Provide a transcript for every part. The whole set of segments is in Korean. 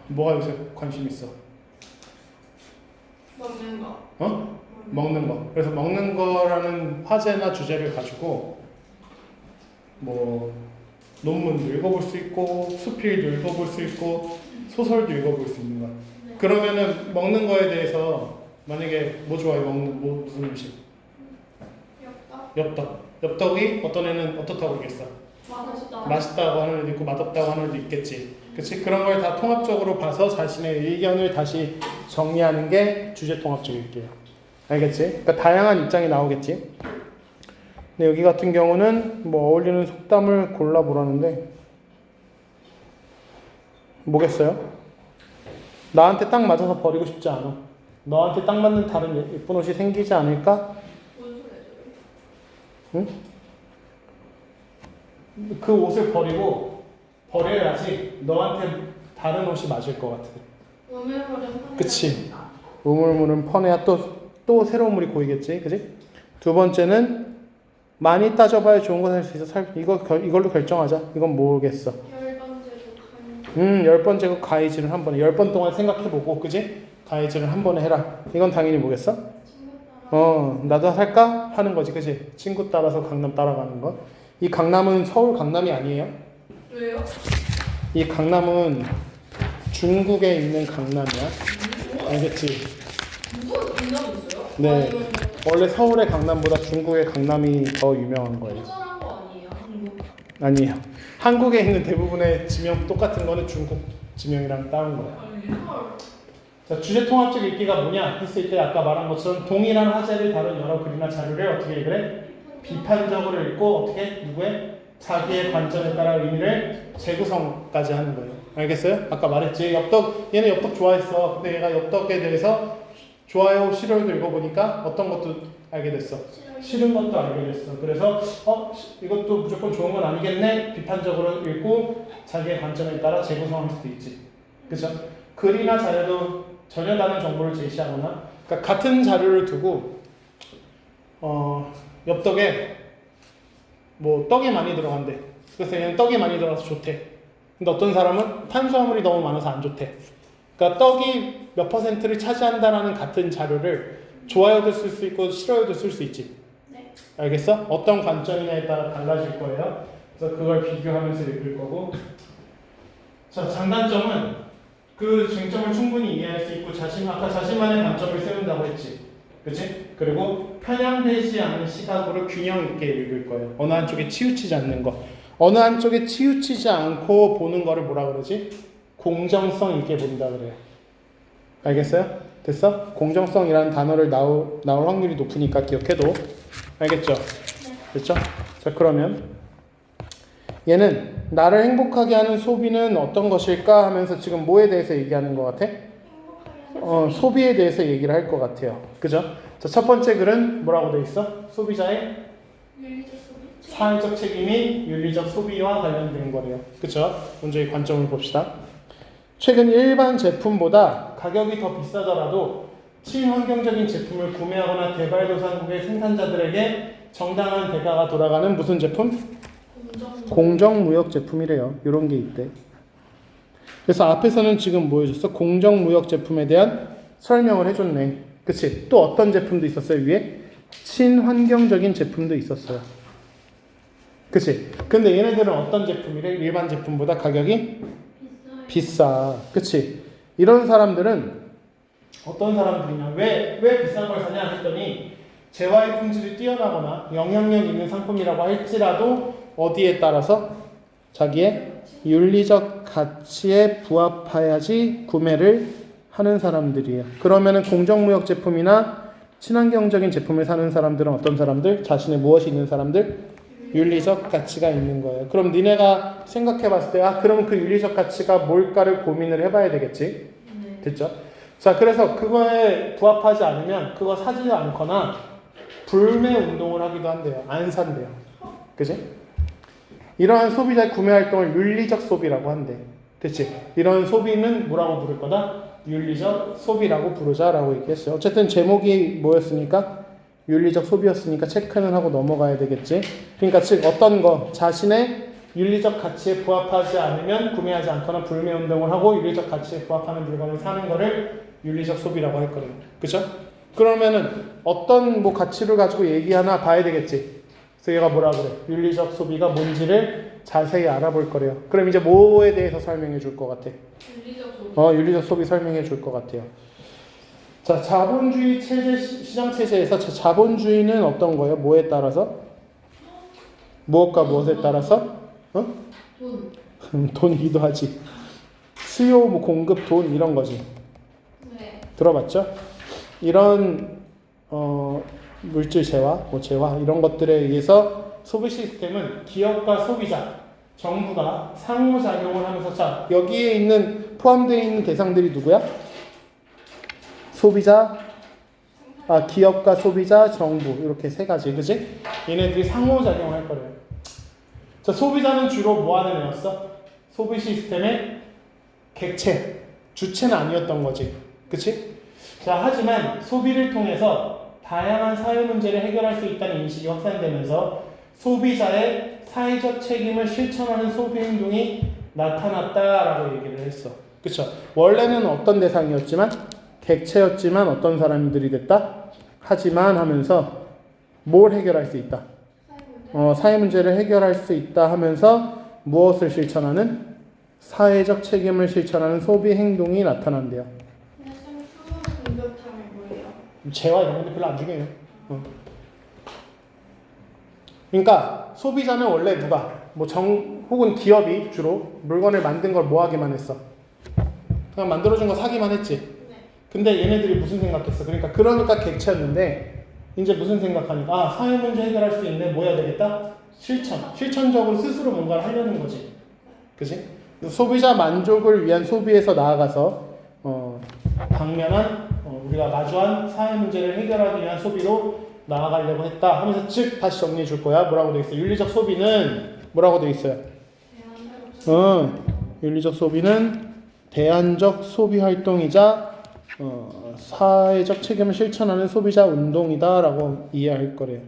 뭐가 요새 관심 있어? 먹는 거. 어? 먹는 거. 그래서 먹는 거라는 화제나 주제를 가지고 뭐 논문도 읽어볼 수 있고 수필도 읽어볼 수 있고 소설도 읽어볼 수 있는 거야. 네. 그러면은 먹는 거에 대해서 만약에 뭐 좋아해? 먹는 뭐 무슨 음식? 엽떡. 엽떡. 엽떡이 어떤 애는 어떻다고 그러겠어? 맛있다. 맛있다고 하는 애도 있고 맛없다고 하는 애도 있겠지. 그치? 그런 걸 다 통합적으로 봐서 자신의 의견을 다시 정리하는 게 주제 통합적 읽기예요. 알겠지? 그러니까 다양한 입장이 나오겠지. 근데 여기 같은 경우는 뭐 어울리는 속담을 골라보라는데 뭐겠어요? 나한테 딱 맞아서 버리고 싶지 않아. 너한테 딱 맞는 다른 예쁜 옷이 생기지 않을까? 뭔 소리야 저게? 응? 그 옷을 버려야지 너한테 다른 옷이 맞을 것 같아. 우물물은 그치. 우물물은 펀해야 또 새로운 물이 고이겠지. 그치? 두 번째는 많이 따져봐야 좋은 거 살 수 있어. 이걸로 결정하자. 이건 모르겠어. 10번째도 10번째 가이즈를 한 번에 10번 동안 생각해보고 그치? 가이즈를 한 번에 해라. 이건 당연히 뭐겠어? 친구 따라. 나도 살까? 하는 거지. 그치? 친구 따라서 강남 따라가는 거. 이 강남은 서울 강남이 아니에요. 왜요? 이 강남은 중국에 있는 강남이야. 알겠지? 무슨 강남 있어요? 네. 아니면 원래 서울의 강남보다 중국의 강남이 더 유명한 거예요. 소절한 거 아니에요? 한국. 아니에요. 한국에 있는 대부분의 지명 똑같은 거는 중국 지명이랑 따온 거예요. 헐. 자, 주제 통합적 읽기가 뭐냐 했을 때 아까 말한 것처럼 동일한 화제를 다룬 여러 글이나 자료를 어떻게 읽으래? 비판적으로 읽고 어떻게? 누구의? 자기의 관점에 따라 의미를 재구성까지 하는 거예요. 알겠어요? 아까 말했지. 얘는 엽떡 좋아했어. 근데 얘가 엽떡에 대해서 좋아요, 싫어요도 읽어보니까 어떤 것도 알게 됐어. 싫은 것도 알게 됐어. 그래서 이것도 무조건 좋은 건 아니겠네. 비판적으로 읽고 자기의 관점에 따라 재구성할 수도 있지. 그죠? 글이나 자료도 전혀 다른 정보를 제시하거나, 그러니까 같은 자료를 두고 엽떡에 뭐 떡이 많이 들어간대. 그래서 얘는 떡이 많이 들어가서 좋대. 근데 어떤 사람은 탄수화물이 너무 많아서 안 좋대. 그러니까 떡이 몇 퍼센트를 차지한다라는 같은 자료를 좋아요도 쓸 수 있고 싫어요도 쓸 수 있지. 네. 알겠어? 어떤 관점이냐에 따라 달라질 거예요. 그래서 그걸 비교하면서 읽을 거고. 자, 장단점은 그 쟁점을 충분히 이해할 수 있고 아까 자신만의 관점을 세운다고 했지. 그치? 그리고 편향되지 않은 시각으로 균형 있게 읽을 거예요. 어느 한쪽에 치우치지 않는 거. 어느 한쪽에 치우치지 않고 보는 거를 뭐라 그러지? 공정성 있게 본다 그래요. 알겠어요? 됐어? 공정성이라는 단어를 나올 확률이 높으니까 기억해도. 알겠죠? 네. 됐죠? 자, 그러면 얘는 나를 행복하게 하는 소비는 어떤 것일까 하면서 지금 뭐에 대해서 얘기하는 것 같아? 행복하게 소비에 대해서 얘기를 할 것 같아요. 그죠? 자, 첫 번째 글은 뭐라고 돼 있어? 소비자의 윤리적 소비. 사회적 책임이 윤리적 소비와 관련된 거래요. 그죠? 먼저 이 관점을 봅시다. 최근 일반 제품보다 가격이 더 비싸더라도 친환경적인 제품을 구매하거나 개발도상국의 생산자들에게 정당한 대가가 돌아가는 무슨 제품? 공정무역 제품이래요. 이런 게 있대. 그래서 앞에서는 지금 뭐 해줬어? 공정무역 제품에 대한 설명을 해줬네. 그치? 또 어떤 제품도 있었어요, 위에? 친환경적인 제품도 있었어요. 그치? 근데 얘네들은 어떤 제품이래? 일반 제품보다 가격이 비싸. 그치? 이런 사람들은 어떤 사람들이냐? 왜 비싼 걸 사냐 했더니 재화의 품질이 뛰어나거나 영향력 있는 상품이라고 할지라도 어디에 따라서 자기의 윤리적 가치에 부합해야지 구매를 하는 사람들이에요. 그러면은 공정무역 제품이나 친환경적인 제품을 사는 사람들은 어떤 사람들? 자신의 무엇이 있는 사람들? 윤리적 가치가 있는 거예요. 그럼 니네가 생각해 봤을 때 그럼 그 윤리적 가치가 뭘까를 고민을 해봐야 되겠지. 네. 됐죠? 자, 그래서 그거에 부합하지 않으면 그거 사지 않거나 불매 운동을 하기도 한대요. 안 산대요. 그지? 이러한 소비자의 구매 활동을 윤리적 소비라고 한대. 됐지? 이런 소비는 뭐라고 부를 거다? 윤리적 소비라고 부르자라고 얘기했어요. 어쨌든 제목이 뭐였으니까? 윤리적 소비였으니까 체크는 하고 넘어가야 되겠지. 그러니까 즉 어떤 거? 자신의 윤리적 가치에 부합하지 않으면 구매하지 않거나 불매 운동을 하고 윤리적 가치에 부합하는 물건을 사는 거를 윤리적 소비라고 할 거예요. 그죠? 그러면은 어떤 뭐 가치를 가지고 얘기하나 봐야 되겠지. 그래서 얘가 뭐라 그래? 윤리적 소비가 뭔지를 자세히 알아볼 거래요. 그럼 이제 뭐에 대해서 설명해 줄 것 같아? 윤리적 소비. 윤리적 소비 설명해 줄 것 같아요. 자, 자본주의 체제, 시장 체제에서 자본주의는 어떤 거예요? 뭐에 따라서? 무엇과 무엇에 따라서? 돈. 돈이기도 하지. 수요, 뭐 공급, 돈 이런 거지. 네. 들어봤죠? 이런 물질 재화, 뭐 재화 이런 것들에 의해서 소비 시스템은 기업과 소비자, 정부가 상호작용을 하면서 자 여기에 있는 포함되어 있는 대상들이 누구야? 소비자, 기업과 소비자, 정부 이렇게 세 가지, 그지? 얘네들이 상호작용을 할 거래요. 자, 소비자는 주로 뭐 하는 애였어? 소비 시스템의 객체, 주체는 아니었던 거지, 그치? 자, 하지만 소비를 통해서 다양한 사회 문제를 해결할 수 있다는 인식이 확산되면서 소비자의 사회적 책임을 실천하는 소비 행동이 나타났다라고 얘기를 했어. 그쵸? 원래는 어떤 대상이었지만 객체였지만 어떤 사람들이 됐다? 하지만 하면서 뭘 해결할 수 있다? 사회 문제를 해결할 수 있다 하면서 무엇을 실천하는? 사회적 책임을 실천하는 소비 행동이 나타난대요. 근데 쌤 수요 공급하면 뭐예요? 재화 이런 것도 별로 안 중요해요. 그러니까 소비자는 원래 누가 뭐 혹은 기업이 주로 물건을 만든 걸 뭐 하기만 했어? 그냥 만들어준 거 사기만 했지. 네. 근데 얘네들이 무슨 생각했어? 그러니까 객체였는데 이제 무슨 생각하니까 사회 문제 해결할 수 있는 뭐 해야 되겠다? 실천적으로 스스로 뭔가를 하려는 거지. 그지? 소비자 만족을 위한 소비에서 나아가서 당면한 우리가 마주한 사회 문제를 해결하기 위한 소비로 나아가려고 했다 하면서 즉 다시 정리해 줄 거야. 뭐라고 돼 있어? 윤리적 소비는 뭐라고 돼 있어요? 윤리적 소비는 대안적 소비 활동이자 사회적 책임을 실천하는 소비자 운동이다라고 이해할 거래요.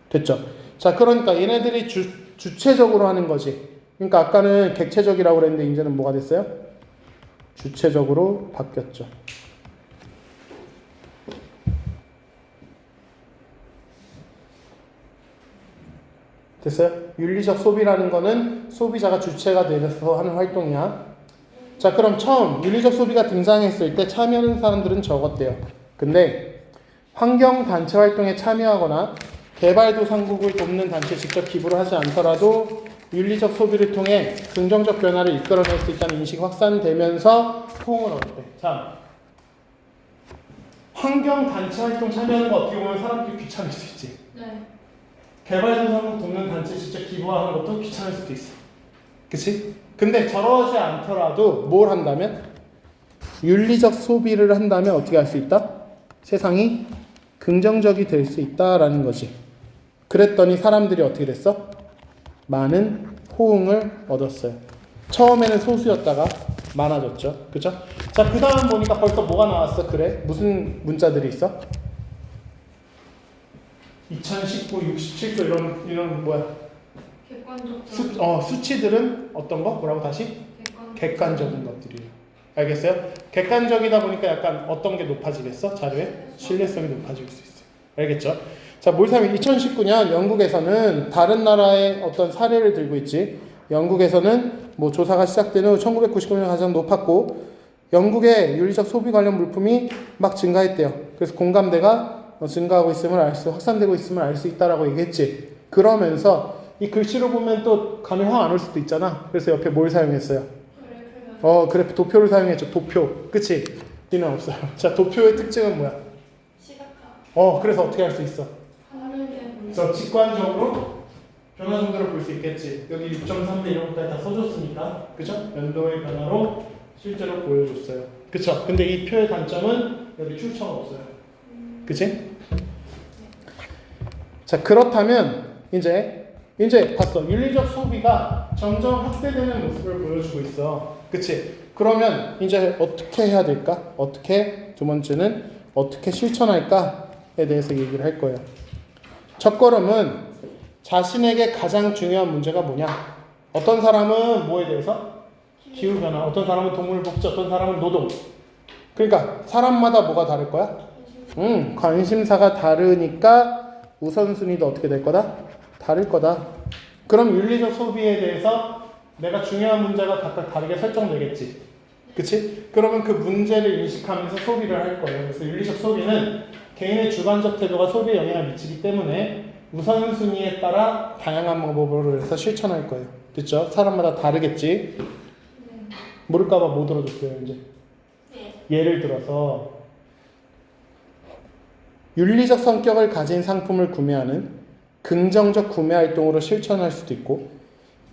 됐죠? 자, 그러니까 얘네들이 주체적으로 하는 거지. 그러니까 아까는 객체적이라고 그랬는데 이제는 뭐가 됐어요? 주체적으로 바뀌었죠. 됐어요? 윤리적 소비라는 거는 소비자가 주체가 되면서 하는 활동이야. 자, 그럼 처음 윤리적 소비가 등장했을 때 참여하는 사람들은 적었대요. 근데 환경단체 활동에 참여하거나 개발도상국을 돕는 단체에 직접 기부를 하지 않더라도 윤리적 소비를 통해 긍정적 변화를 이끌어낼 수 있다는 인식이 확산되면서 호응을 얻었대. 자, 환경단체 활동 참여하는 거 어떻게 보면 사람들이 귀찮을 수 있지. 네. 개발도상국 돕는 단체에 직접 기부하는 것도 귀찮을 수도 있어. 그치? 근데 저러지 않더라도 뭘 한다면? 윤리적 소비를 한다면 어떻게 할 수 있다? 세상이 긍정적이 될 수 있다라는 거지. 그랬더니 사람들이 어떻게 됐어? 많은 호응을 얻었어요. 처음에는 소수였다가 많아졌죠. 그죠? 자, 그 다음 보니까 벌써 뭐가 나왔어? 그래? 무슨 문자들이 있어? 2019, 67조 이런 뭐야? 객관적. 수치들은 어떤 거? 뭐라고 다시? 객관적인 것들이에요. 알겠어요? 객관적이다 보니까 약간 어떤 게 높아지겠어? 자료에? 신뢰성이 높아질 수 있어요. 알겠죠? 자, 몰사면 2019년 영국에서는 다른 나라의 어떤 사례를 들고 있지. 영국에서는 뭐 조사가 시작된 후 1999년 가장 높았고 영국의 윤리적 소비 관련 물품이 막 증가했대요. 그래서 공감대가 증가하고 있음을 확산되고 있음을 알 수 있다라고 얘기했지. 그러면서 이 글씨로 보면 또 감이 확 안 올 수도 있잖아. 그래서 옆에 뭘 사용했어요? 그래프 도표를 사용했죠. 도표. 그치? 니는 없어요. 자, 도표의 특징은 뭐야? 시각화. 그래서 어떻게 할 수 있어? 화면에 그래서 직관적으로 변화 정도를 볼 수 있겠지. 여기 6.3배 이런 것까지 다 써줬으니까. 그죠? 연도의 변화로 실제로 보여줬어요. 그쵸? 근데 이 표의 단점은 여기 출처가 없어요. 그치? 자, 그렇다면 이제 봤어. 윤리적 소비가 점점 확대되는 모습을 보여주고 있어. 그치? 그러면 이제 어떻게 해야 될까? 두 번째는 어떻게 실천할까에 대해서 얘기를 할 거예요. 첫 걸음은 자신에게 가장 중요한 문제가 뭐냐? 어떤 사람은 뭐에 대해서? 기후변화, 어떤 사람은 동물복지, 어떤 사람은 노동. 그러니까 사람마다 뭐가 다를 거야? 관심사가 다르니까 우선순위도 어떻게 될 거다? 다를 거다. 그럼 윤리적 소비에 대해서 내가 중요한 문제가 각각 다르게 설정되겠지. 그치? 그러면 그 문제를 인식하면서 소비를 할 거예요. 그래서 윤리적 소비는 개인의 주관적 태도가 소비에 영향을 미치기 때문에 우선순위에 따라 다양한 방법으로 해서 실천할 거예요. 됐죠? 사람마다 다르겠지? 모를까봐 못 들어줬어요, 이제. 예를 들어서 윤리적 성격을 가진 상품을 구매하는 긍정적 구매 활동으로 실천할 수도 있고,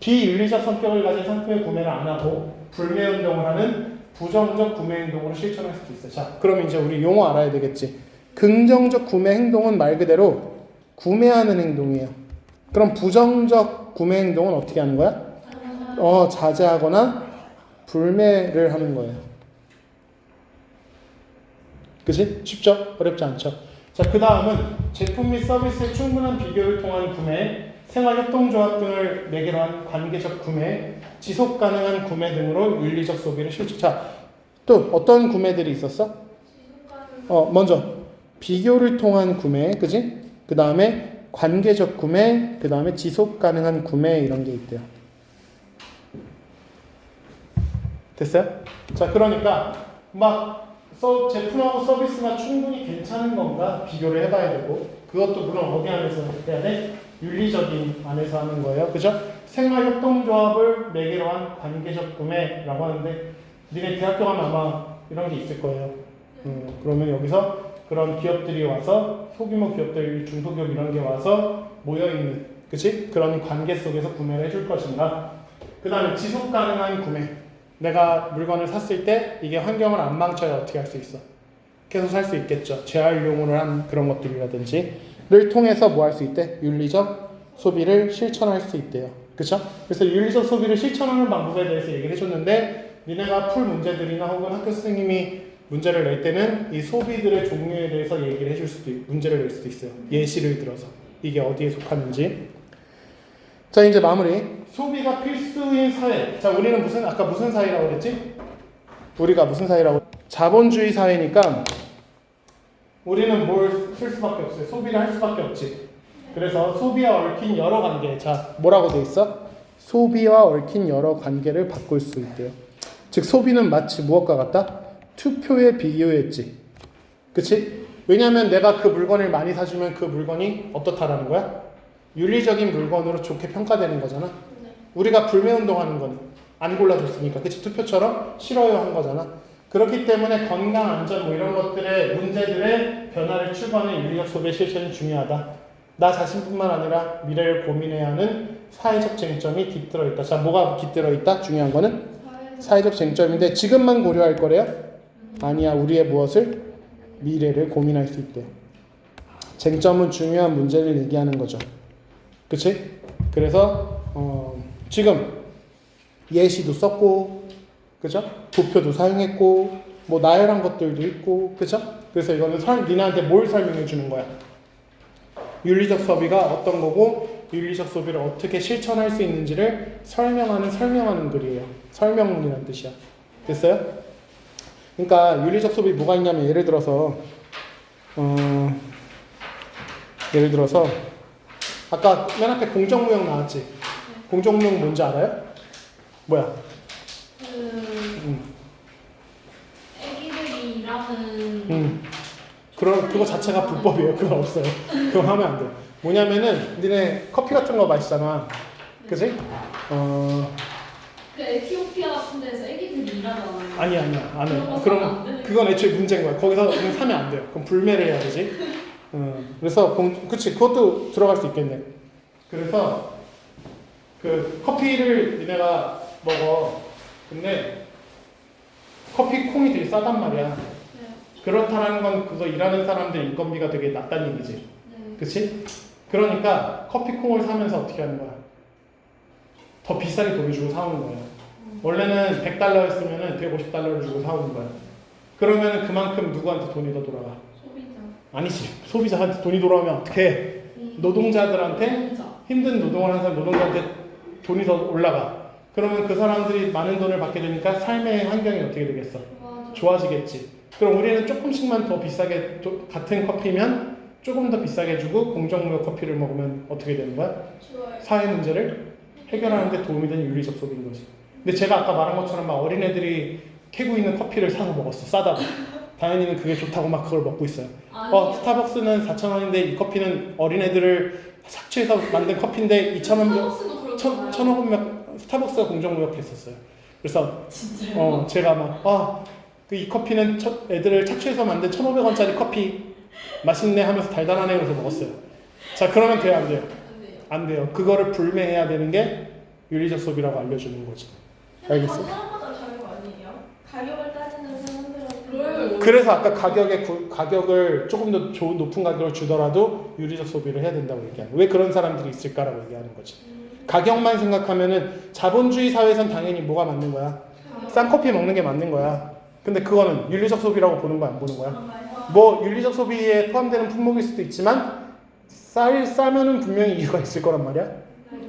비윤리적 성격을 가진 상품의 구매를 안 하고 불매 운동을 하는 부정적 구매 행동으로 실천할 수도 있어요. 자, 그럼 이제 우리 용어 알아야 되겠지. 긍정적 구매 행동은 말 그대로 구매하는 행동이에요. 그럼 부정적 구매 행동은 어떻게 하는 거야? 자제하거나 불매를 하는 거예요. 그치? 쉽죠? 어렵지 않죠? 자, 그 다음은 제품 및 서비스의 충분한 비교를 통한 구매, 생활협동조합 등을 매개로 한 관계적 구매, 지속 가능한 구매 등으로 윤리적 소비를 실천. 자, 또 어떤 구매들이 있었어? 먼저 비교를 통한 구매, 그지? 그 다음에 관계적 구매, 그 다음에 지속 가능한 구매 이런 게 있대요. 됐어요? 자, 그러니까 막 제품하고 서비스가 충분히 괜찮은 건가 비교를 해봐야 되고, 그것도 물론 어디 안에서 해야 돼? 윤리적인 안에서 하는 거예요. 그죠? 생활협동조합을 매개로 한 관계적 구매라고 하는데, 니네 대학교 가면 아마 이런 게 있을 거예요. 그러면 여기서 그런 기업들이 와서, 소규모 기업들, 중소기업 이런 게 와서 모여있는, 그치? 그런 관계 속에서 구매를 해줄 것인가. 그 다음에 지속 가능한 구매. 내가 물건을 샀을 때 이게 환경을 안 망쳐야 어떻게 할 수 있어? 계속 살 수 있겠죠. 재활용을 한 그런 것들이라든지를 통해서 뭐 할 수 있대? 윤리적 소비를 실천할 수 있대요. 그쵸? 그래서 윤리적 소비를 실천하는 방법에 대해서 얘기를 해줬는데, 니네가 풀 문제들이나 혹은 학교 선생님이 문제를 낼 때는 이 소비들의 종류에 대해서 얘기를 해줄 수도 있고, 문제를 낼 수도 있어요. 예시를 들어서. 이게 어디에 속하는지. 자, 이제 마무리. 소비가 필수인 사회. 자, 우리는 아까 무슨 사회라고 그랬지? 우리가 무슨 사회라고? 자본주의 사회니까 우리는 뭘 쓸 수밖에 없어요. 소비를 할 수밖에 없지. 그래서 소비와 얽힌 여러 관계. 자, 뭐라고 돼 있어? 소비와 얽힌 여러 관계를 바꿀 수 있대요. 즉, 소비는 마치 무엇과 같다? 투표에 비교했지. 그치? 왜냐면 내가 그 물건을 많이 사주면 그 물건이 어떻다라는 거야? 윤리적인 물건으로 좋게 평가되는 거잖아. 우리가 불매운동 하는 거는 안 골라줬으니까. 그치? 투표처럼 싫어요 한 거잖아. 그렇기 때문에 건강, 안전 뭐 이런 것들의 문제들의 변화를 추구하는 윤리적 소비의 실천이 중요하다. 나 자신뿐만 아니라 미래를 고민해야 하는 사회적 쟁점이 깃들어 있다. 자, 뭐가 깃들어 있다? 중요한 거는 사회적 쟁점인데 지금만 고려할 거래요? 아니야. 우리의 무엇을? 미래를 고민할 수 있대. 쟁점은 중요한 문제를 얘기하는 거죠. 그치? 그래서 지금 예시도 썼고, 그죠? 도표도 사용했고, 뭐 나열한 것들도 있고, 그죠? 그래서 이거는 니네한테 뭘 설명해 주는 거야? 윤리적 소비가 어떤 거고, 윤리적 소비를 어떻게 실천할 수 있는지를 설명하는 글이에요. 설명문이라는 뜻이야. 됐어요? 그러니까 윤리적 소비 뭐가 있냐면, 예를 들어서 아까 맨 앞에 공정무역 나왔지? 공정무역 뭔지 알아요? 뭐야? 애기들이 일하는 그거 자체가 불법이에요. 그거 없어요. 그거 하면 안 돼. 뭐냐면은 니네 커피 같은 거 마시잖아. 그지? 그 에티오피아 같은 데서 애기들이 일하잖아요. 아니야 안 해. 그럼 그건 애초에 문제인 거야. 거기서 그냥 사면 안 돼요. 그럼 불매를 해야 되지. 그래서 그치, 그것도 들어갈 수 있겠네. 그래서 그 커피를 니네가 먹어. 근데 커피 콩이 되게 싸단 말이야. 그렇다라는 건 그거 일하는 사람들 인건비가 되게 낮다는 얘기지. 그치? 그러니까 커피 콩을 사면서 어떻게 하는 거야? 더 비싸게 돈을 주고 사오는 거야. 원래는 $100였으면 $150를 주고 사오는 거야. 그러면 그만큼 누구한테 돈이 더 돌아가? 소비자. 아니지. 소비자한테 돈이 돌아오면 어떻게 해? 노동자들한테 힘든 노동을 하는 사람 노동자한테 돈이 더 올라가. 그러면 그 사람들이 많은 돈을 받게 되니까 삶의 환경이 어떻게 되겠어? 맞아. 좋아지겠지. 그럼 우리는 조금씩만 더 비싸게 같은 커피면 조금 더 비싸게 주고 공정무역 커피를 먹으면 어떻게 되는 거야? 좋아요. 사회 문제를 해결하는 데 도움이 되는 윤리적 소비인 거지. 근데 제가 아까 말한 것처럼 막 어린애들이 캐고 있는 커피를 사서 먹었어. 싸다고. 다현이는 그게 좋다고 막 그걸 먹고 있어요. 아니요. 스타벅스는 4,000원인데 이 커피는 어린애들을 착취해서 만든 커피인데 2,000원, 스타벅스도 그렇잖아요. 1,000원 스타벅스가 공정무역했었어요. 그래서 진짜요? 제가 막 이 커피는 애들을 착취해서 만든 1,500원짜리 커피 맛있네 하면서 달달하네 그래서 먹었어요. 자, 그러면 돼요, 안 돼요? 안 돼요. 안 돼요. 그거를 불매해야 되는 게 윤리적 소비라고 알려주는 거지. 알겠어? 사람마다 다른 거 아니에요? 가격을 따지는 사람들은 그래서 아까 가격을 조금 더 높은 가격을 주더라도 윤리적 소비를 해야 된다고 얘기하는 거예요. 왜 그런 사람들이 있을까라고 얘기하는 거지. 가격만 생각하면은 자본주의 사회에선 당연히 뭐가 맞는 거야? 싼 커피 먹는 게 맞는 거야. 근데 그거는 윤리적 소비라고 보는 거야, 안 보는 거야? 뭐 윤리적 소비에 포함되는 품목일 수도 있지만 싸면은 분명히 이유가 있을 거란 말이야.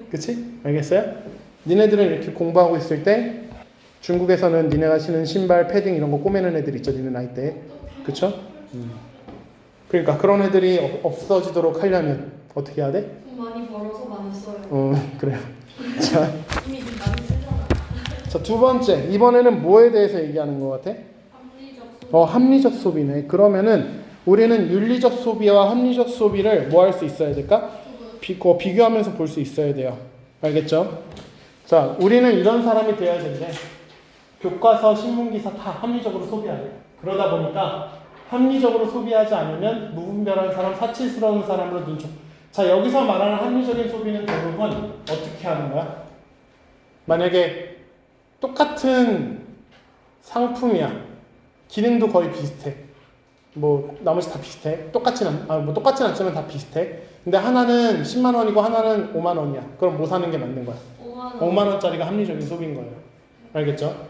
그치? 알겠어요? 니네들은 이렇게 공부하고 있을 때 중국에서는 니네가 신은 신발, 패딩 이런 거 꼬매는 애들 있죠, 니네 나이 때. 그쵸? 그러니까 그런 애들이 없어지도록 하려면 어떻게 해야 돼? 돈 많이 벌어서 많이 써요. 그래요. 자, 이미 좀 많이 쓰잖아. 자, 두 번째. 이번에는 뭐에 대해서 얘기하는 것 같아? 합리적 소비. 합리적 소비네. 그러면은 우리는 윤리적 소비와 합리적 소비를 뭐 할 수 있어야 될까? 비교하면서 볼 수 있어야 돼요. 알겠죠? 자, 우리는 이런 사람이 되어야 되는데 교과서, 신문기사 다 합리적으로 소비해야 돼. 그러다 보니까 합리적으로 소비하지 않으면 무분별한 사람, 사치스러운 사람으로 눈총. 자, 여기서 말하는 합리적인 소비는 대부분 어떻게 하는 거야? 만약에 똑같은 상품이야. 기능도 거의 비슷해. 뭐 나머지 다 비슷해. 똑같진 않지만 다 비슷해. 근데 하나는 10만 원이고 하나는 5만 원이야. 그럼 뭐 사는 게 맞는 거야? 5만 원짜리가 합리적인 소비인 거예요. 알겠죠?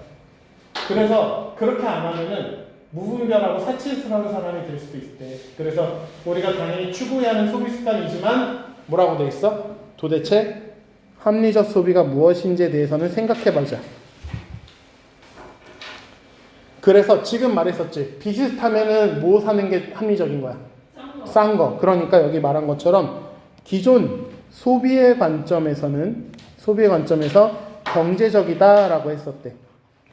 그래서 그렇게 안 하면은 무분별하고 사치스러운 사람이 될 수도 있대. 그래서 우리가 당연히 추구해야 하는 소비 습관이지만 뭐라고 돼 있어? 도대체 합리적 소비가 무엇인지에 대해서는 생각해보자. 그래서 지금 말했었지. 비슷하면은 뭐 사는 게 합리적인 거야? 싼 거. 그러니까 여기 말한 것처럼 기존 소비의 관점에서 경제적이다라고 했었대.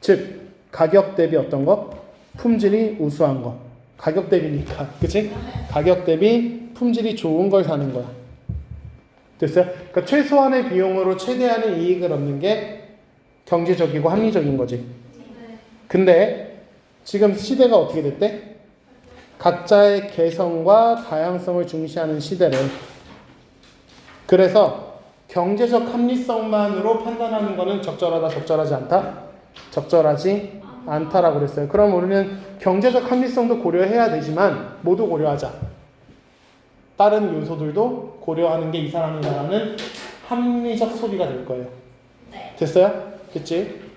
즉 가격 대비 어떤 거? 품질이 우수한 거. 가격 대비니까. 그치? 가격 대비 품질이 좋은 걸 사는 거야. 됐어요? 그러니까 최소한의 비용으로 최대한의 이익을 얻는 게 경제적이고 합리적인 거지. 근데 지금 시대가 어떻게 됐대? 각자의 개성과 다양성을 중시하는 시대래. 그래서 경제적 합리성만으로 판단하는 거는 적절하다, 적절하지 않다? 적절하지 않다라고 그랬어요. 그럼 우리는 경제적 합리성도 고려해야 되지만 모두 고려하자. 다른 요소들도 고려하는 게 이 사람이 말하는 합리적 소비가 될 거예요. 됐어요? 됐지?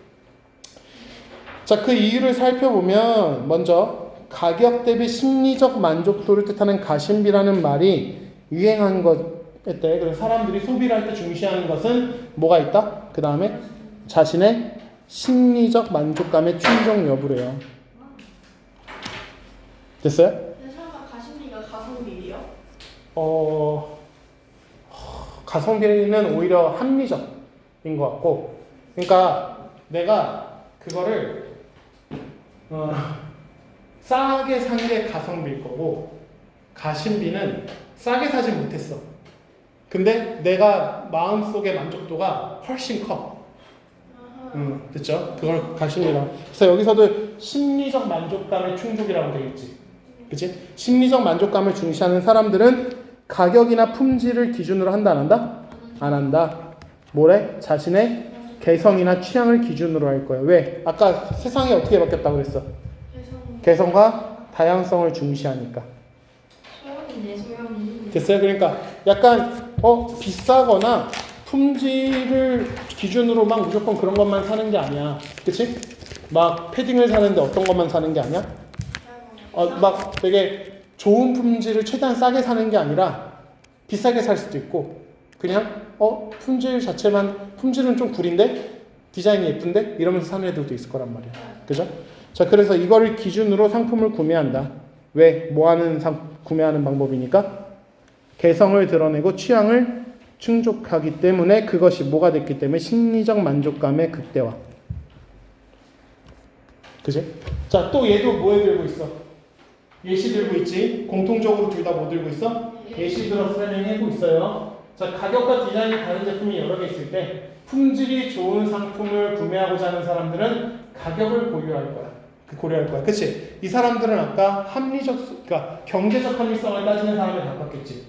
자, 그 이유를 살펴보면 먼저 가격 대비 심리적 만족도를 뜻하는 가심비라는 말이 유행한 것에 때 그래서 사람들이 소비를 할 때 중시하는 것은 뭐가 있다? 그 다음에 자신의 심리적 만족감의 충족 여부래요. 됐어요? 근데 설마 가심비가 가성비예요? 가성비는 오히려 합리적인 것 같고, 그러니까 내가 그거를 싸게 산 게 가성비일 거고 가심비는 싸게 사지 못했어. 근데 내가 마음속의 만족도가 훨씬 커. 됐죠? 그걸 가심비라고. 그래서 여기서도 심리적 만족감의 충족이라고 되어 있지. 그치? 심리적 만족감을 중시하는 사람들은 가격이나 품질을 기준으로 한다, 안 한다? 안 한다. 뭐래? 자신의 개성이나 취향을 기준으로 할 거예요. 왜? 아까 세상이 어떻게 바뀌었다고 그랬어? 개성과 다양성을 중시하니까. 소형이네, 소형이. 됐어요? 그러니까 약간 비싸거나 품질을 기준으로 막 무조건 그런 것만 사는 게 아니야. 그치? 막 패딩을 사는데 어떤 것만 사는 게 아니야? 막 되게 좋은 품질을 최대한 싸게 사는 게 아니라 비싸게 살 수도 있고 그냥 품질 자체만 품질은 좀 구린데 디자인이 예쁜데 이러면서 사는 애들도 있을 거란 말이야. 그죠? 자, 그래서 이거를 기준으로 상품을 구매한다. 왜? 구매하는 방법이니까 개성을 드러내고 취향을 충족하기 때문에 그것이 뭐가 됐기 때문에 심리적 만족감의 극대화. 그지? 자, 또 얘도 뭐에 들고 있어? 예시 들고 있지? 공통적으로 둘 다 뭐 들고 있어? 예시 들어서 설명하고 있어요. 자, 가격과 디자인이 다른 제품이 여러 개 있을 때 품질이 좋은 상품을 구매하고자 하는 사람들은 가격을 고려할 거야. 그치? 이 사람들은 아까 그러니까 경제적 합리성을 따지는 사람에 가깝겠지.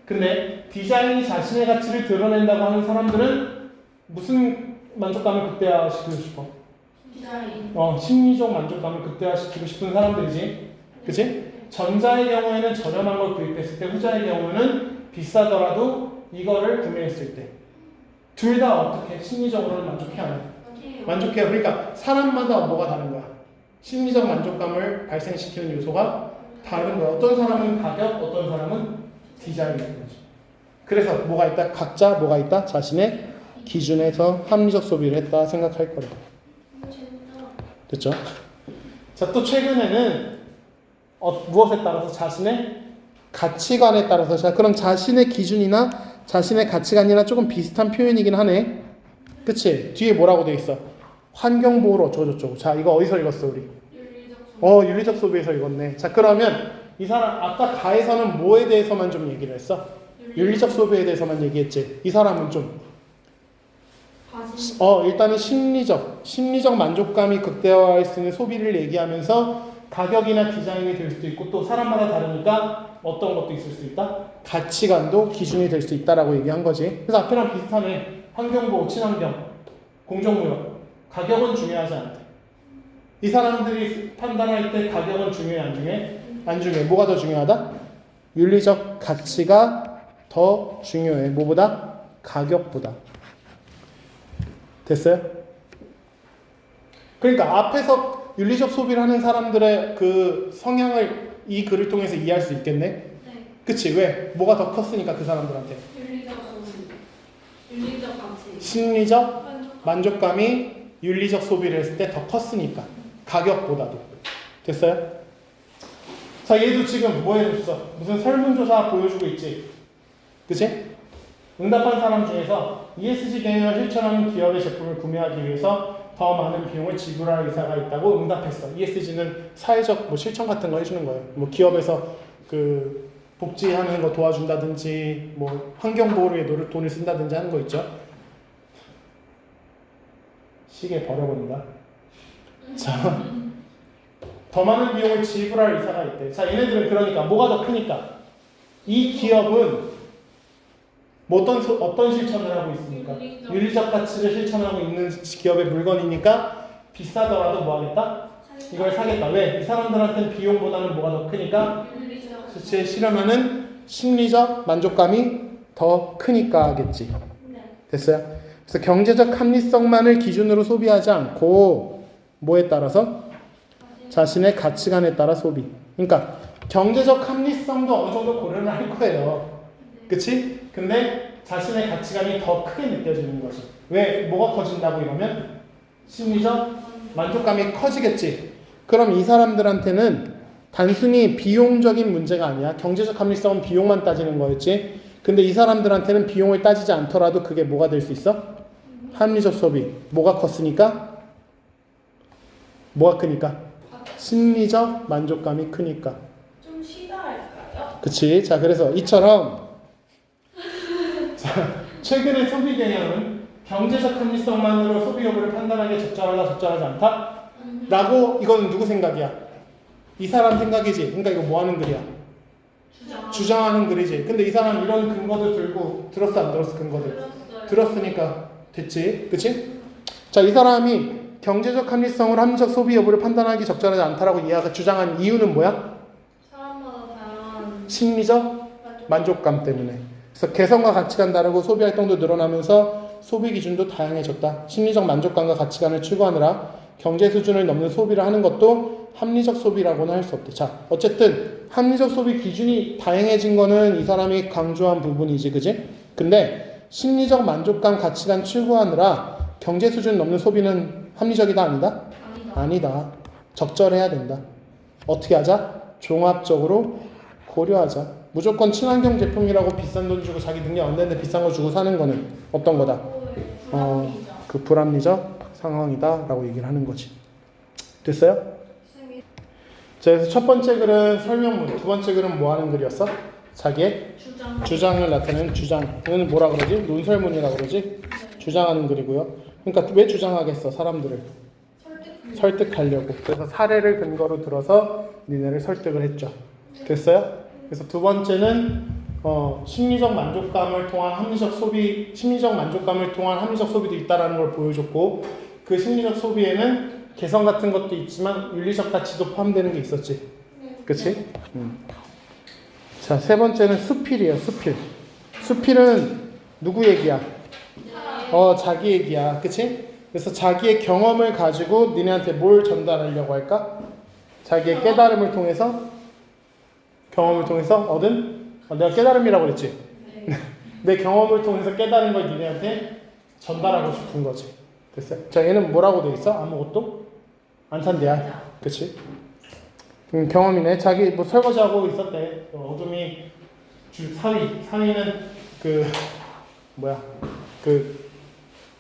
근데 디자인이 자신의 가치를 드러낸다고 하는 사람들은 무슨 만족감을 극대화시키고 싶어? 디자인. 심리적 만족감을 극대화시키고 싶은 사람들이지. 그치? 전자의 경우에는 저렴한 걸 구입했을 때 후자의 경우는 비싸더라도 이거를 구매했을 때 둘 다 어떻게 심리적으로는 만족해 안 해? 만족해요. 그러니까 사람마다 뭐가 다른 거야? 심리적 만족감을 발생시키는 요소가 다른 거야. 어떤 사람은 가격, 어떤 사람은 디자인인 거지. 그래서 뭐가 있다? 각자 뭐가 있다? 자신의 기준에서 합리적 소비를 했다 생각할 거래. 됐죠? 자, 또 최근에는 무엇에 따라서 자신의 가치관에 따라서 자, 그럼 자신의 기준이나 자신의 가치관이나 조금 비슷한 표현이긴 하네. 그치? 뒤에 뭐라고 돼 있어? 환경보호로 어쩌고저쩌고. 자, 이거 어디서 읽었어 우리? 윤리적 소비에서 읽었네. 자, 그러면 이 사람 아까 가에서는 뭐에 대해서만 좀 얘기를 했어? 윤리적 소비에 대해서만 얘기했지. 이 사람은 좀 일단은 심리적 만족감이 극대화할 수 있는 소비를 얘기하면서 가격이나 디자인이 될 수도 있고 또 사람마다 다르니까 어떤 것도 있을 수 있다? 가치관도 기준이 될 수 있다라고 얘기한 거지. 그래서 앞에랑 비슷하네. 환경보호, 친환경, 공정무역. 가격은 중요하지 않대. 이 사람들이 판단할 때 가격은 중요해, 안 중요해? 안 중요해. 뭐가 더 중요하다? 윤리적 가치가 더 중요해. 뭐보다? 가격보다. 됐어요? 그러니까 앞에서 윤리적 소비를 하는 사람들의 그 성향을 이 글을 통해서 이해할 수 있겠네? 네. 그치? 왜? 뭐가 더 컸으니까 그 사람들한테. 윤리적 가치. 심리적 만족감이 윤리적 소비를 했을 때 더 컸으니까. 가격보다도. 됐어요? 자, 얘도 지금 뭐 해줬어? 무슨 설문조사 보여주고 있지? 그치? 응답한 사람 중에서 ESG 경영을 실천하는 기업의 제품을 구매하기 위해서 더 많은 비용을 지불할 의사가 있다고 응답했어. ESG는 사회적 실천 같은 거 해주는 거예요. 기업에서 그 복지하는 거 도와준다든지 환경 보호를 위해 돈을 쓴다든지 하는 거 있죠. 시계 버려버린다. 자, 더 많은 비용을 지불할 의사가 있대. 자, 얘네들은 그러니까 뭐가 더 크니까 이 기업은 어떤 실천을 하고 있습니까? 윤리적 가치를 실천하고 있는 기업의 물건이니까 비싸더라도 뭐 하겠다? 이걸 사겠다. 왜? 이 사람들한테는 비용보다는 뭐가 더 크니까? 제 실현하는 심리적 만족감이 더 크니까 하겠지. 됐어요? 그래서 경제적 합리성만을 기준으로 소비하지 않고 뭐에 따라서? 자신의 가치관에 따라 소비. 그러니까 경제적 합리성도 어느 정도 고려를 할 거예요. 그치? 근데 자신의 가치관이 더 크게 느껴지는 거지. 왜? 뭐가 커진다고 이러면? 심리적 만족감이 커지겠지. 그럼 이 사람들한테는 단순히 비용적인 문제가 아니야. 경제적 합리성은 비용만 따지는 거였지. 근데 이 사람들한테는 비용을 따지지 않더라도 그게 뭐가 될 수 있어? 합리적 소비. 뭐가 컸으니까? 뭐가 크니까? 심리적 만족감이 크니까. 좀 쉬다 할까요? 그치? 자, 그래서 이처럼 자, 최근의 소비 경향은 경제적 합리성만으로 소비 여부를 판단하기에 적절하다, 적절하지 않다? 라고 이건 누구 생각이야? 이 사람 생각이지. 그러니까 이거 뭐 하는 글이야? 주장하는 글이지. 근데 이 사람 이런 근거도 들고 들었어, 안 들었어? 근거들 들었으니까 됐지. 그치? 자, 이 사람이 경제적 합리성으로 합리적 소비 여부를 판단하기 적절하지 않다라고 주장한 이유는 뭐야? 사람마다 다양한 심리적 만족감 때문에. 그래서 개성과 가치관 다르고 소비 활동도 늘어나면서 소비 기준도 다양해졌다. 심리적 만족감과 가치관을 추구하느라 경제 수준을 넘는 소비를 하는 것도 합리적 소비라고는 할 수 없대. 자, 어쨌든 합리적 소비 기준이 다양해진 거는 이 사람이 강조한 부분이지, 그지? 근데 심리적 만족감 가치관 추구하느라 경제 수준 넘는 소비는 합리적이다 아니다? 아니다. 아니다. 적절해야 된다. 어떻게 하자? 종합적으로 고려하자. 무조건 친환경 제품이라고 비싼 돈 주고 자기 능력 안 되는데 비싼 거 주고 사는 거는 어떤 거다? 불합리적. 그 불합리적 상황이다 라고 얘기를 하는 거지. 됐어요? 자, 그래서 첫 번째 글은 설명문, 두 번째 글은 뭐 하는 글이었어? 자기의 주장. 주장을 나타내는 주장. 이거는 뭐라 그러지? 논설문이라고 그러지? 주장하는 글이고요. 그러니까 왜 주장하겠어? 사람들을 설득하려고. 그래서 사례를 근거로 들어서 니네를 설득을 했죠. 됐어요? 그래서 두 번째는 심리적 만족감을 통한 합리적 소비, 심리적 만족감을 통한 합리적 소비도 있다라는 걸 보여줬고, 그 심리적 소비에는 개성 같은 것도 있지만 윤리적 가치도 포함되는 게 있었지. 그치? 자, 세 번째는 수필이에요. 수필. 수필은 누구 얘기야? 자기 얘기야. 그치? 그래서 자기의 경험을 가지고 니네한테 뭘 전달하려고 할까? 자기의 깨달음을 통해서, 경험을 통해서 얻은? 내가 깨달음이라고 그랬지? 내 경험을 통해서 깨달은 걸 니네한테 전달하고 싶은 거지. 됐어요? 자, 얘는 뭐라고 돼 있어? 아무것도 안 산대야. 그치? 경험이네. 자기 뭐 설거지하고 있었대. 어둠이 사위는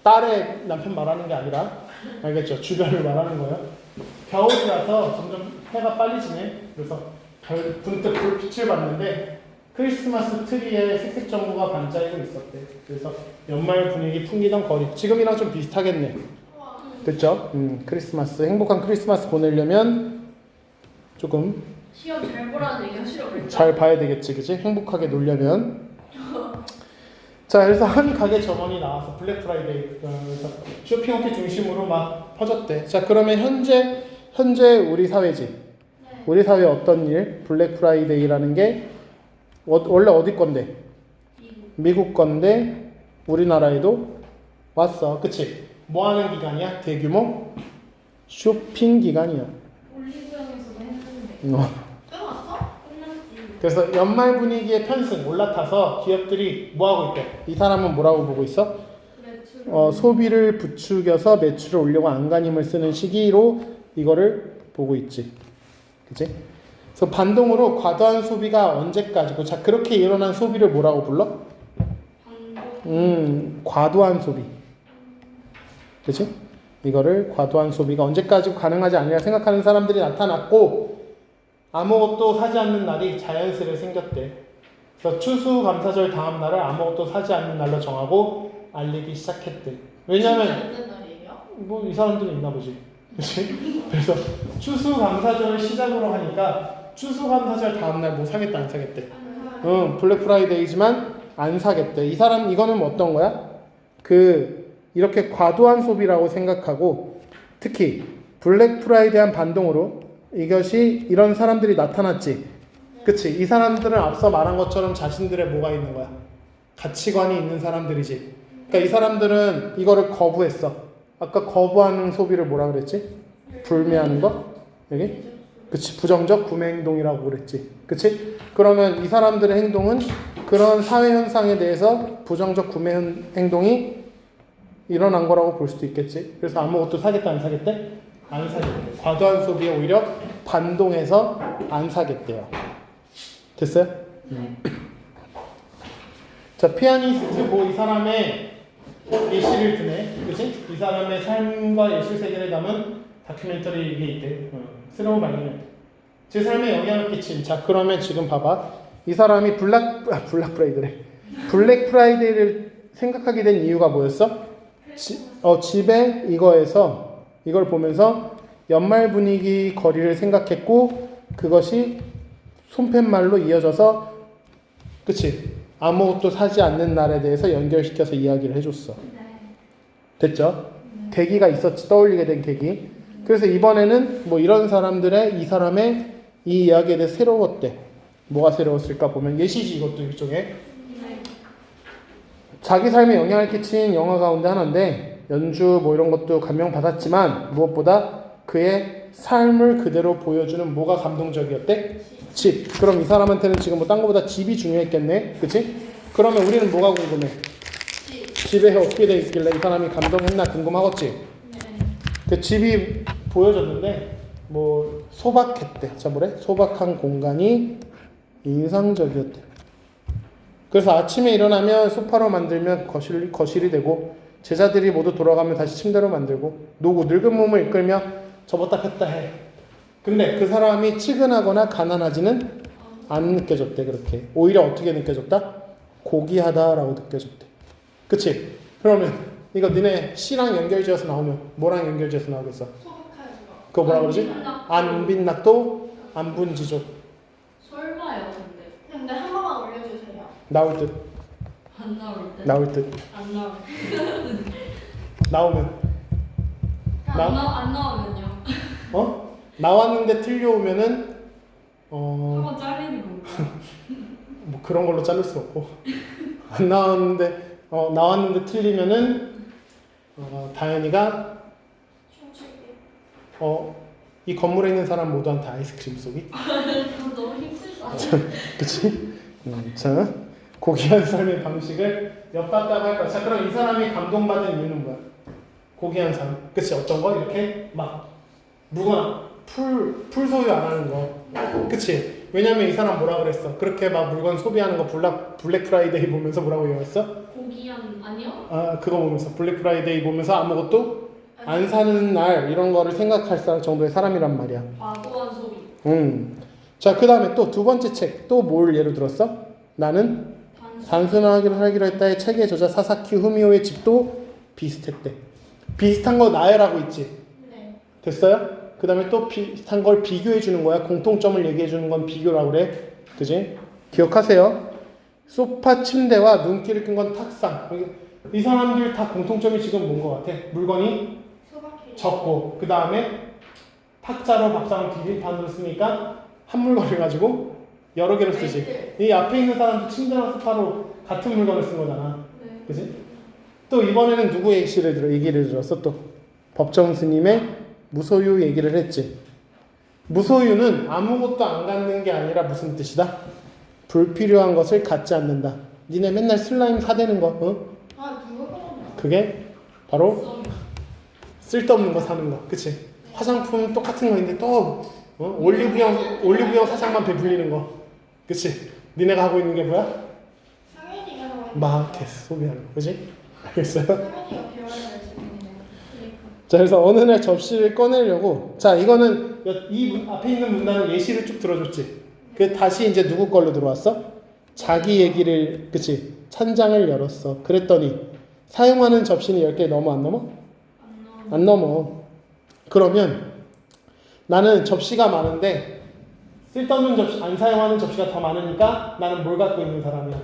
딸의 남편 말하는 게 아니라, 알겠죠? 주변을 말하는 거예요. 겨울이라서 점점 해가 빨리 지네. 그래서 문득 불빛을 봤는데 크리스마스 트리에 색색 전구가 반짝이고 있었대. 그래서 연말 분위기 풍기던 거리. 지금이랑 좀 비슷하겠네. 됐죠? 크리스마스, 행복한 크리스마스 보내려면 조금 시험 잘 보라는 얘기 하시라고 그랬죠? 잘 봐야 되겠지, 그치? 행복하게 놀려면. 자, 그래서 한 가게 전원이 나와서 블랙 프라이데이, 그래서 쇼핑업계 중심으로 막 퍼졌대. 자, 그러면 현재 우리 사회지. 네. 우리 사회 어떤 일? 블랙 프라이데이라는 게 원래 어디 건데? 미국 건데 우리나라에도 왔어, 그치? 뭐 하는 기간이야? 대규모 쇼핑 기간이야. 올리브영에서도 했는데. 끝났어? 끝났지. 그래서 연말 분위기의 편승 올라타서 기업들이 뭐 하고 있대? 이 사람은 뭐라고 보고 있어? 매출. 소비를 부추겨서 매출을 올려고 안간힘을 쓰는 시기로 이거를 보고 있지. 그치? 그래서 반동으로 과도한 소비가 언제까지고, 자, 그렇게 일어난 소비를 뭐라고 불러? 과도한 소비. 그치? 이거를 과도한 소비가 언제까지 가능하지 않으려 생각하는 사람들이 나타났고, 아무것도 사지 않는 날이 자연스레 생겼대. 그래서 추수감사절 다음 날을 아무것도 사지 않는 날로 정하고 알리기 시작했대. 왜냐면 진짜 있는 날이에요? 뭐 이 사람들은 있나 보지. 그치? 그래서 추수감사절을 시작으로 하니까 추수감사절 다음 날 뭐 사겠다 안 사겠대. 블랙 프라이데이지만 안 사겠대. 이거는 뭐 어떤 거야? 이렇게 과도한 소비라고 생각하고, 특히 블랙 프라이데이한 반동으로 이것이 이런 사람들이 나타났지. 그치? 이 사람들은 앞서 말한 것처럼 자신들의 뭐가 있는 거야? 가치관이 있는 사람들이지. 그러니까 이 사람들은 이거를 거부했어. 아까 거부하는 소비를 뭐라 그랬지? 불매하는 거? 여기? 그치? 부정적 구매 행동이라고 그랬지. 그치? 그러면 이 사람들의 행동은 그런 사회 현상에 대해서 부정적 구매 행동이 일어난 거라고 볼 수도 있겠지. 그래서 아무것도 사겠다 안 사겠대? 안 사겠대. 과도한 소비에 오히려 반동해서 안 사겠대요. 됐어요? 자, 피아니스트 이 사람의 예시를 드네. 그치? 이 사람의 삶과 예술 세계를 담은 다큐멘터리 이게 있대. 새로운 발견. 제 삶에 영향을 끼친. 자, 그러면 지금 봐봐. 이 사람이 블랙 프라이데이를 생각하게 된 이유가 뭐였어? 집에 이걸 보면서 연말 분위기 거리를 생각했고, 그것이 손팻말로 이어져서, 그치? 아무것도 사지 않는 날에 대해서 연결시켜서 이야기를 해줬어. 됐죠? 계기가 있었지, 떠올리게 된 계기. 그래서 이번에는 뭐 이런 이 사람의 이 이야기에 대해 새로웠대. 뭐가 새로웠을까 보면 예시지, 이것도 일종의. 자기 삶에 영향을 끼친 영화 가운데 하나인데, 연주 뭐 이런 것도 감명받았지만 무엇보다 그의 삶을 그대로 보여주는 뭐가 감동적이었대? 집. 그럼 이 사람한테는 지금 뭐 딴 거보다 집이 중요했겠네. 그치? 그러면 우리는 뭐가 궁금해? 집에 어떻게 돼 있길래 이 사람이 감동했나 궁금하겠지? 네. 그 집이 보여줬는데 뭐 소박했대. 자 뭐래? 소박한 공간이 인상적이었대. 그래서 아침에 일어나면 소파로 만들면 거실이 되고 제자들이 모두 돌아가면 다시 침대로 만들고 노고 늙은 몸을 이끌며 접었다 폈다 해. 근데 그 사람이 치근하거나 가난하지는 안 느껴졌대. 그렇게 오히려 어떻게 느껴졌다? 고귀하다라고 느껴졌대. 그치? 그러면 이거 너네 C랑 연결지어서 나오면 뭐랑 연결지어서 나오겠어? 소박하지 마. 그거 뭐라 그러지? 안 빛낙도 안 분지족. 설마요, 근데 한 번만 올려주세요. 나올 듯. 안 나올 때. 나올 듯. 안 나올 나오면 안 나오면요. 나왔는데 틀려오면은 한번 잘리는 건가? 뭐 그런 걸로 자를 수 없고 안 나왔는데 나왔는데 틀리면은 다현이가 춤출게. 이 건물에 있는 사람 모두한테 아이스크림 쏘기. 그거 너무 힘들다. 그치? 자, 고귀한 삶의 방식을 엿봤다고 할 거야. 자, 그럼 이 사람이 감동받은 이유는 뭐야? 고귀한 삶. 그치? 어떤 거? 이렇게 막 물건 풀 소유 안 하는 거. 그치? 왜냐면 이 사람 뭐라 그랬어? 그렇게 막 물건 소비하는 거 블랙 프라이데이 보면서 뭐라고 얘기했어? 고귀한 아니요? 아, 그거 보면서 블랙 프라이데이 보면서 아무것도 안 사는 날 이런 거를 생각할 정도의 사람이란 말이야. 과도한 소비. 자, 그 다음에 또 두 번째 책. 또 뭘 예로 들었어? 나는 단순하게 살기로 했다의 책의 저자 사사키 후미오의 집도 비슷했대. 비슷한 거 나열하고 있지? 네. 됐어요? 그 다음에 또 비슷한 걸 비교해 주는 거야. 공통점을 얘기해 주는 건 비교라고 그래. 그지? 기억하세요. 소파 침대와 눈길을 끈 건 탁상. 이 사람들 다 공통점이 지금 뭔 것 같아? 물건이 소박해. 적고 그 다음에 탁자로 밥상을 비빔판으로 쓰니까 한 물건을 가지고 여러 개로 쓰지. 이 앞에 있는 사람도 침대랑 소파로 같은 물건을 쓴 거잖아. 네. 그지? 또 이번에는 누구 얘기를 들었어? 또 법정 스님의 무소유 얘기를 했지. 무소유는 아무것도 안 갖는 게 아니라 무슨 뜻이다? 불필요한 것을 갖지 않는다. 니네 맨날 슬라임 사대는 거, 아 누가 그게 바로 쓸데없는 거 사는 거. 그치? 화장품 똑같은 거 있는데 또 올리브영 사장만 베풀리는 거. 그치? 니네가 하고 있는 게 뭐야? 상현이가 하고 있는 마켓 소비하는 거. 그치? 알겠어요? 상현이가 배워야 될 질문이네. 그러니까. 자, 그래서 어느 날 접시를 꺼내려고. 자, 이거는 앞에 있는 문단은 예시를 쭉 들어줬지. 그 다시 이제 누구 걸로 들어왔어? 자기 얘기를, 그치? 찬장을 열었어. 그랬더니 사용하는 접시는 10개 넘어 안 넘어? 안 넘어. 그러면 나는 접시가 많은데 쓸데없는 접시, 안 사용하는 접시가 더 많으니까 나는 뭘 갖고 있는 사람이야?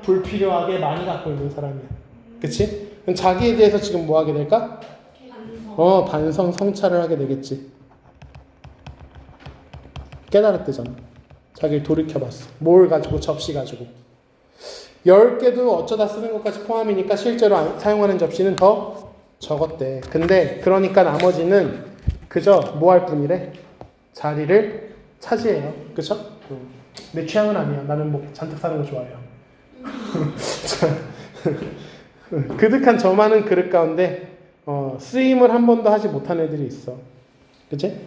불필요하게 많이 갖고 있는 사람이야. 그치? 그럼 자기에 대해서 지금 뭐 하게 될까? 반성, 성찰을 하게 되겠지. 깨달았대잖아. 자기를 돌이켜봤어. 뭘 가지고? 접시 가지고. 10개도 어쩌다 쓰는 것까지 포함이니까 실제로 사용하는 접시는 더 적었대. 근데 그러니까 나머지는 그저 뭐 할 뿐이래? 자리를 차지해요. 그쵸? 내 취향은 아니야. 나는 뭐 잔뜩 사는 거 좋아해요. 그득한 저 많은 그릇 가운데 쓰임을 한 번도 하지 못한 애들이 있어. 그치?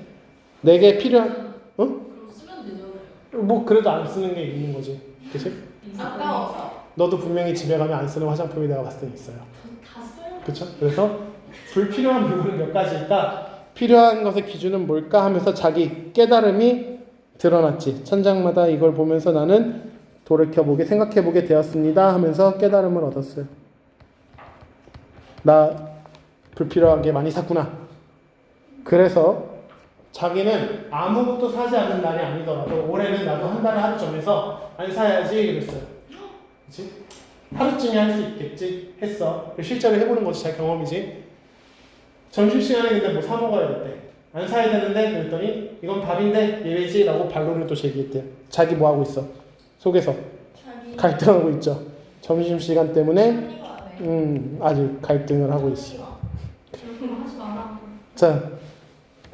내게 필요한 그럼 쓰면 되잖아요. 뭐 그래도 안 쓰는 게 있는 거지. 그치? 아까워서. 너도 분명히 집에 가면 안 쓰는 화장품이 내가 봤을 때 있어요. 다 써요. 그쵸? 그래서 불필요한 부분은 몇 가지 있다. 필요한 것의 기준은 뭘까 하면서 자기 깨달음이 드러났지. 천장마다 이걸 보면서 나는 돌이켜보게 생각해보게 되었습니다 하면서 깨달음을 얻었어요. 나 불필요한 게 많이 샀구나. 그래서 자기는 아무것도 사지 않는 날이 아니더라도 올해는 나도 한 달에 하루 정해서 안 사야지 그랬어요. 그치? 하루쯤에 할 수 있겠지 했어. 실제로 해보는 것이 잘 경험이지. 점심시간에 근데 뭐 사 먹어야 됐대. 안 사야 되는데 그랬더니 이건 밥인데 예외지 라고 반론을 또 제기했대. 자기 뭐 하고 있어? 속에서 갈등하고 있죠. 점심시간 때문에 아주 갈등을 하고 있어. 그럼 하지 마라. 자,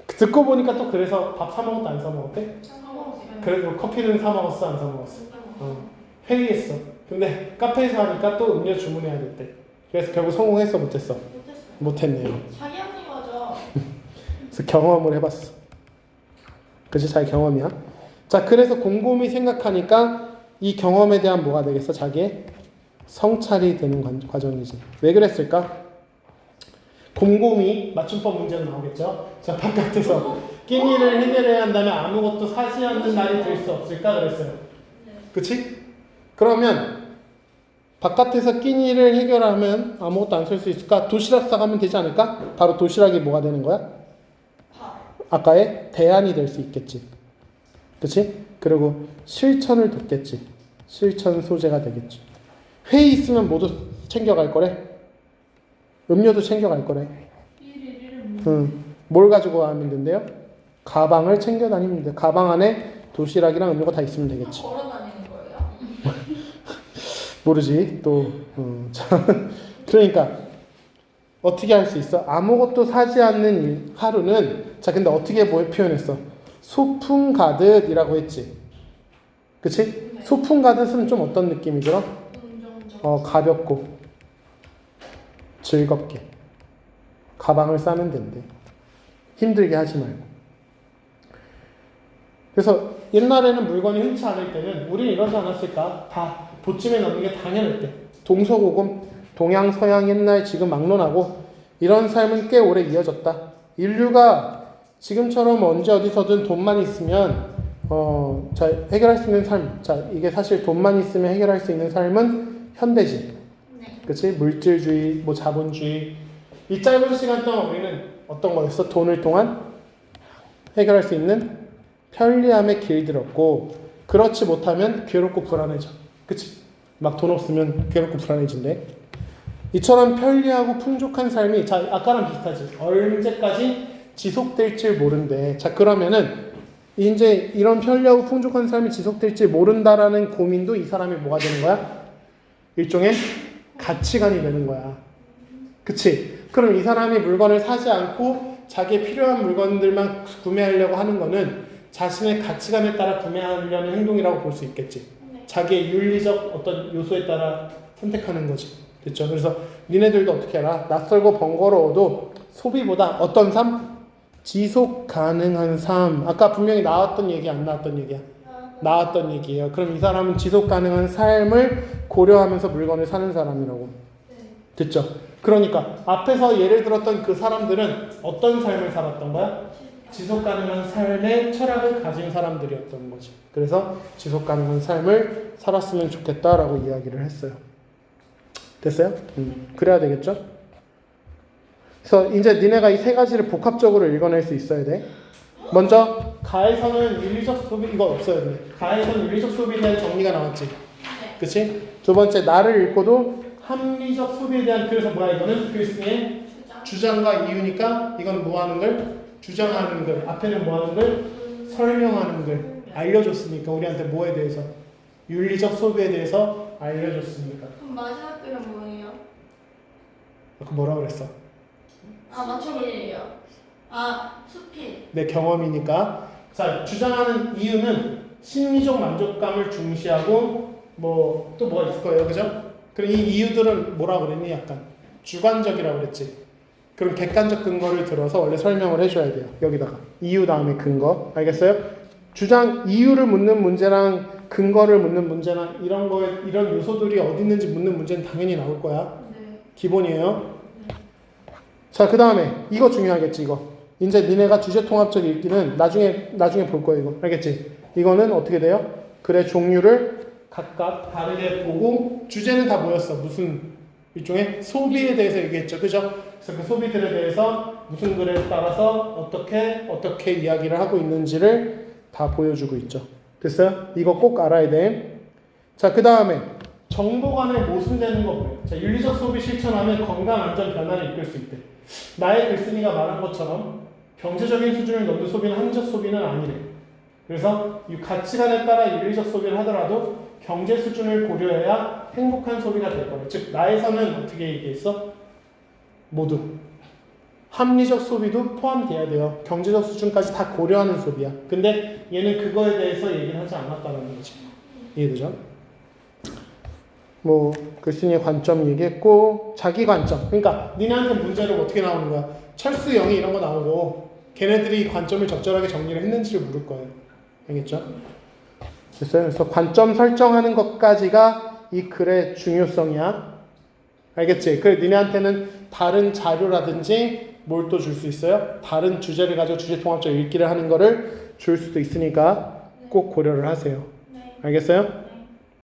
듣고 보니까 또 그래서 밥 사 먹었다 안 사 먹었대? 상관없어요. 그래도 커피는 사 먹었어 안 사 먹었어? 회의했어. 근데 카페에서 하니까 또 음료 주문해야 됐대. 그래서 결국 성공했어, 못했어? 못했어요. 못했네요. 자기 합리 맞아. 그래서 경험을 해봤어. 그치? 잘 경험이야. 자, 그래서 곰곰이 생각하니까 이 경험에 대한 뭐가 되겠어? 자기의 성찰이 되는 과정이지. 왜 그랬을까? 곰곰이 맞춤법 문제는 나오겠죠? 자, 바깥에서 끼니를 해결해야 한다면 아무것도 사지 않는 날이 될 수 없을까? 그랬어요. 네. 그치? 그러면 바깥에서 끼니를 해결하면 아무것도 안 쓸 수 있을까? 도시락 싸가면 되지 않을까? 바로 도시락이 뭐가 되는 거야? 밥. 아까의 대안이 될 수 있겠지. 그치? 그리고 실천을 돕겠지. 실천 소재가 되겠지. 회의 있으면 모두 챙겨갈 거래. 음료도 챙겨갈 거래. 뭘 가지고 가면 된대요? 가방을 챙겨 다니면 돼. 가방 안에 도시락이랑 음료가 다 있으면 되겠지. 걸어 다니는 거예요? 모르지. 또 자, 그러니까 어떻게 할 수 있어? 아무것도 사지 않는 하루는 자 근데 어떻게 뭐 표현했어? 소풍 가듯이라고 했지. 그치? 네. 소풍 가듯은 좀 어떤 느낌이 들어? 긍정적. 가볍고 즐겁게 가방을 싸면 된대. 힘들게 하지 말고. 그래서 옛날에는 물건이 흔치 않을 때는 우리는 이러지 않았을까? 다 보쯤에 넣는 게 당연했대. 동서고금, 동양, 서양, 옛날, 지금 막론하고 이런 삶은 꽤 오래 이어졌다. 인류가 지금처럼 언제 어디서든 돈만 있으면 자 해결할 수 있는 삶. 자 이게 사실 돈만 있으면 해결할 수 있는 삶은 현대지. 네. 그치? 물질주의, 뭐 자본주의. 이 짧은 시간 동안 우리는 어떤 거였어? 돈을 통한 해결할 수 있는 편리함에 길들었고, 그렇지 못하면 괴롭고 불안해져. 그치? 막 돈 없으면 괴롭고 불안해진대. 이처럼 편리하고 풍족한 삶이, 자, 아까랑 비슷하지. 언제까지 지속될지 모른대. 자, 그러면은, 이제 이런 편리하고 풍족한 삶이 지속될지 모른다라는 고민도 이 사람이 뭐가 되는 거야? 일종의 가치관이 되는 거야. 그치? 그럼 이 사람이 물건을 사지 않고 자기의 필요한 물건들만 구매하려고 하는 거는 자신의 가치관에 따라 구매하려는 행동이라고 볼 수 있겠지. 네. 자기의 윤리적 어떤 요소에 따라 선택하는 거지. 됐죠? 그래서 니네들도 어떻게 알아? 낯설고 번거로워도 소비보다 어떤 삶? 지속 가능한 삶. 아까 분명히 나왔던 얘기 안 나왔던 얘기야? 나왔던 얘기예요. 그럼 이 사람은 지속 가능한 삶을 고려하면서 물건을 사는 사람이라고. 네. 됐죠? 그러니까 앞에서 예를 들었던 그 사람들은 어떤 삶을 살았던 거야? 지속 가능한 삶의 철학을 가진 사람들이었던 거지. 그래서 지속 가능한 삶을 살았으면 좋겠다라고 이야기를 했어요. 됐어요? 그래야 되겠죠? 그래서 이제 니네가 이 세 가지를 복합적으로 읽어낼 수 있어야 돼. 먼저 가에서는 윤리적 소비 이거 없어야 돼. 가에서는 윤리적 소비에 대한 정리가 나왔지. 그치? 두 번째 나를 읽고도 합리적 소비에 대한, 그래서 뭐야 이거는 필승의 주장과 이유니까 이건 뭐 하는 걸? 주장하는 걸. 앞에는 뭐 하는 걸? 설명하는 걸. 알려줬으니까 우리한테 뭐에 대해서? 윤리적 소비에 대해서 알려줬으니까. 그럼 마지막 글은 뭐예요? 그 뭐라 그랬어? 맞춰볼게요. 수필. 내 경험이니까. 자, 주장하는 이유는 심리적 만족감을 중시하고 뭐 또 뭐가 있을 거예요, 그죠? 그럼 이 이유들은 뭐라 그랬니? 약간 주관적이라고 그랬지. 그럼 객관적 근거를 들어서 원래 설명을 해줘야 돼요. 여기다가 이유 다음에 근거. 알겠어요? 주장 이유를 묻는 문제랑 근거를 묻는 문제랑 이런 거에 이런 요소들이 어디 있는지 묻는 문제는 당연히 나올 거야. 네. 기본이에요. 자, 그 다음에 이거 중요하겠지. 이거 이제 니네가 주제 통합적 읽기는 나중에 볼 거예요. 이거 알겠지? 이거는 어떻게 돼요? 글의 종류를 각각 다르게 보고 주제는 다 뭐였어? 무슨 일종의 소비에 대해서 얘기했죠. 그죠? 그래서 그 소비들에 대해서 무슨 글에 따라서 어떻게 이야기를 하고 있는지를 다 보여주고 있죠. 됐어요? 이거 꼭 알아야 돼. 자, 그 다음에 정보 간에 모순되는 거 뭐예요? 자, 윤리적 소비 실천하면 건강, 안전, 변화를 이끌 수 있대. 나의 글쓴이가 말한 것처럼 경제적인 수준을 넘는 소비는 합리적 소비는 아니래. 그래서 이 가치관에 따라 윤리적 소비를 하더라도 경제 수준을 고려해야 행복한 소비가 될 거예요. 즉 나에서는 어떻게 얘기했어? 모두 합리적 소비도 포함돼야 돼요. 경제적 수준까지 다 고려하는 소비야. 근데 얘는 그거에 대해서 얘기를 하지 않았다는 거지. 이해되죠? 뭐 글쓴이의 관점 얘기했고 자기 관점. 그러니까 니네한테 문제로 어떻게 나오는 거야? 철수 영이 이런 거 나오고 걔네들이 관점을 적절하게 정리를 했는지를 물을 거예요. 알겠죠? 됐어요? 그래서 관점 설정하는 것까지가 이 글의 중요성이야. 알겠지? 그 니네한테는 다른 자료라든지 뭘 또 줄 수 있어요? 다른 주제를 가지고 주제 통합적 읽기를 하는 거를 줄 수도 있으니까 꼭 고려를 하세요. 네. 알겠어요?